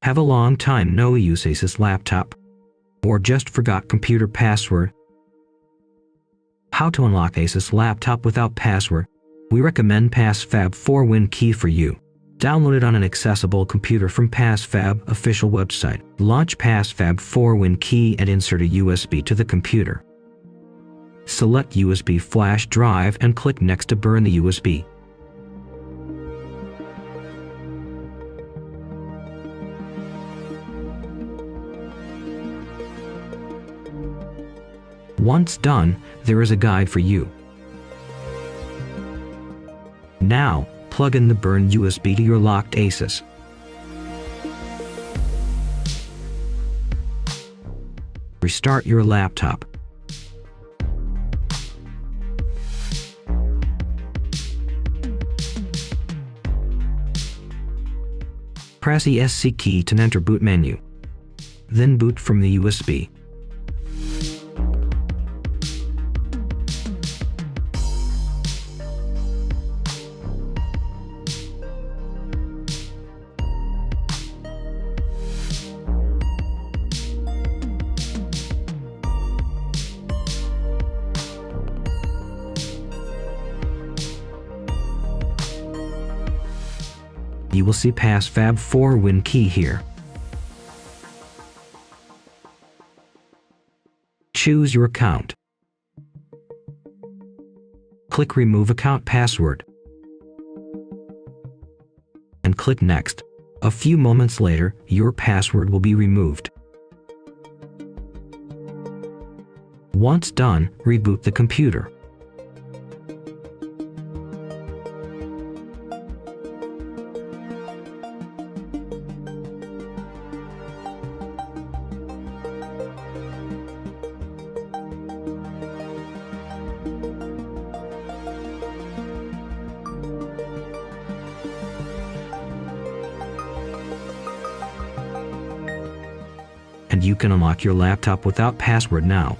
Have a long time no use Asus laptop? Or just forgot computer password? How to unlock Asus laptop without password? We recommend PassFab 4-Win Key for you. Download it on an accessible computer from PassFab official website. Launch PassFab 4-Win Key and insert a USB to the computer. Select USB flash drive and click Next to burn the USB. Once done, there is a guide for you. Now, plug in the burned USB to your locked Asus. Restart your laptop. Press the ESC key to enter boot menu. Then boot from the USB. You will see PassFab 4-Win Key here. Choose your account. Click Remove Account Password. And click Next. A few moments later, your password will be removed. Once done, reboot the computer. And you can unlock your laptop without password now.